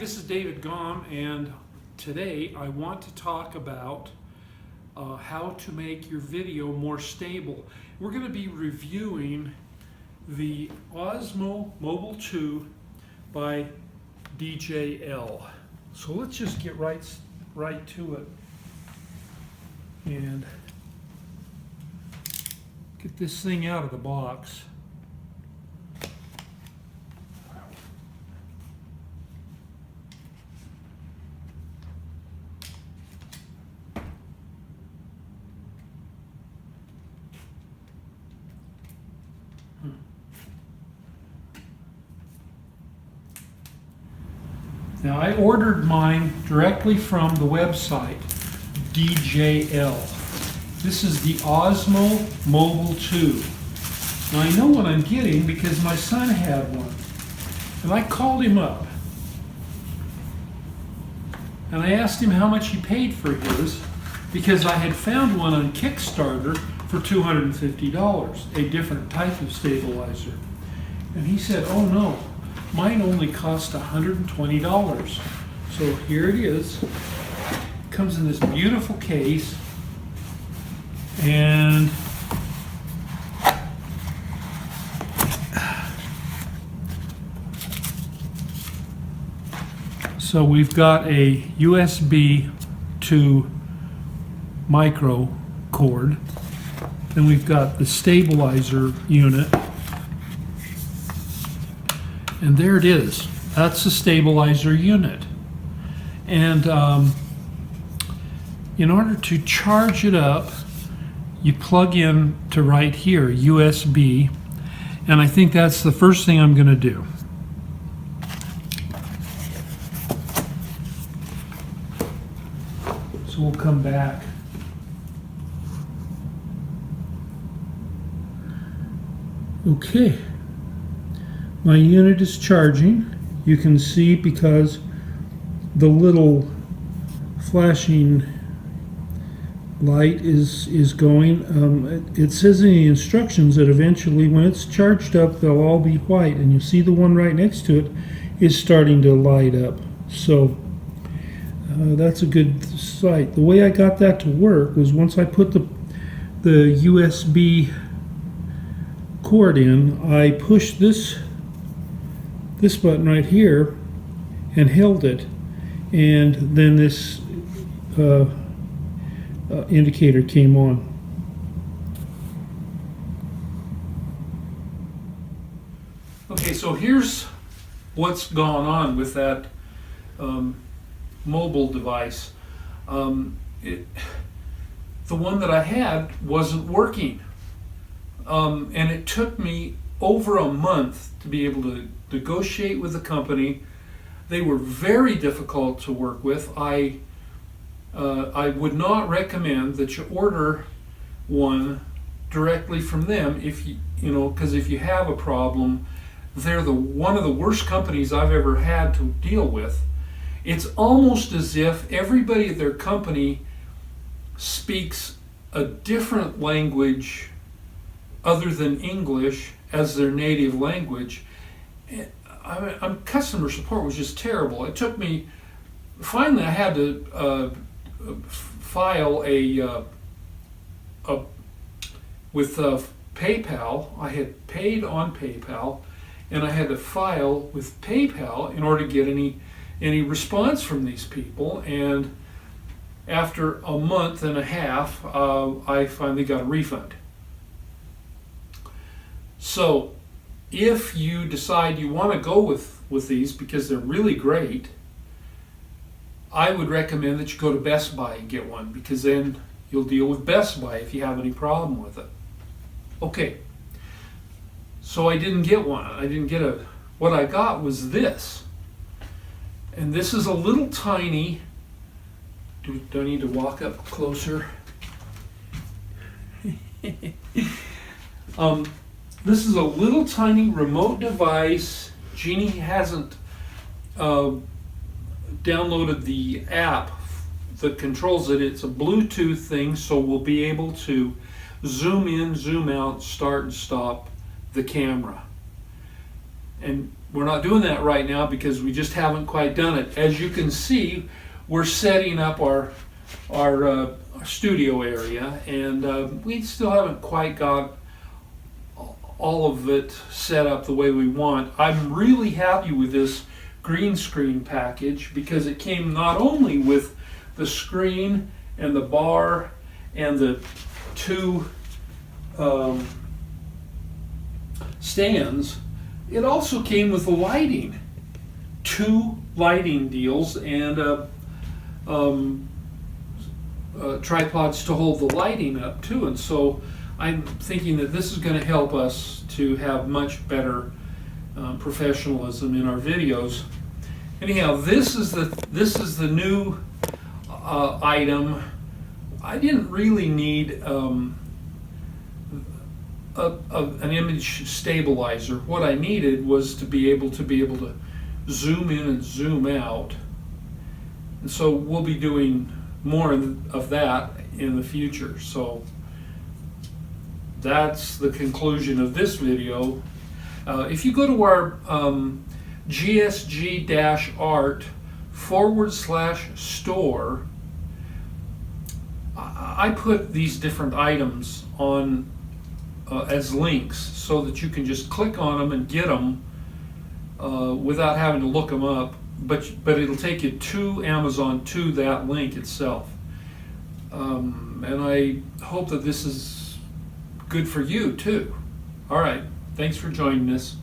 this is David Gomm, and today I want to talk about how to make your video more stable. We're going to be reviewing the Osmo Mobile 2 by DJL. So let's just get right to it and get this thing out of the box. Now, I ordered mine directly from the website DJL. This is the Osmo Mobile 2. Now, I know what I'm getting because my son had one. And I called him up. And I asked him how much he paid for his, because I had found one on Kickstarter for $250, a different type of stabilizer. And he said, oh no, mine only cost $120. So here it is. It comes in this beautiful case. And so we've got a USB to micro cord. Then we've got the stabilizer unit. And there it is. That's the stabilizer unit. And in order to charge it up, you plug in to right here, USB. And I think that's the first thing I'm going to do. So we'll come back. Okay. My unit is charging. You can see because the little flashing light is going. It says in the instructions that eventually when it's charged up they'll all be white, and you see the one right next to it is starting to light up. So that's a good sight. The way I got that to work was once I put the USB cord in, I pushed this button right here and held it, and then this indicator came on. Okay, so here's what's gone on with that mobile device. The one that I had wasn't working, and it took me over a month to be able to negotiate with the company. They were very difficult to work with. I would not recommend that you order one directly from them because if you have a problem, they're one of the worst companies I've ever had to deal with. It's almost as if everybody at their company speaks a different language other than English as their native language. Customer support was just terrible. It took me, finally I had to file with PayPal. I had paid on PayPal, and I had to file with PayPal in order to get any response from these people. And after a month and a half, I finally got a refund. So if you decide you want to go with these because they're really great, I would recommend that you go to Best Buy and get one, because then you'll deal with Best Buy if you have any problem with it. Okay, so I didn't get one. I didn't get what I got was this. And this is a little tiny, do I need to walk up closer? This is a little tiny remote device. Jeannie hasn't downloaded the app that controls it. It's a Bluetooth thing, so we'll be able to zoom in, zoom out, start and stop the camera. And we're not doing that right now because we just haven't quite done it. As you can see, we're setting up our studio area, and we still haven't quite got all of it set up the way we want. I'm really happy with this green screen package because it came not only with the screen and the bar and the two stands, it also came with the lighting. 2 lighting deals and tripods to hold the lighting up too. And so I'm thinking that this is going to help us to have much better professionalism in our videos. Anyhow, this is the new item. I didn't really need an image stabilizer. What I needed was to be able to zoom in and zoom out. And so we'll be doing more of that in the future. So that's the conclusion of this video. If you go to our gsg-art/store, I put these different items on as links so that you can just click on them and get them without having to look them up, but it'll take you to Amazon, to that link itself. And I hope that this is good for you too. All right, thanks for joining us.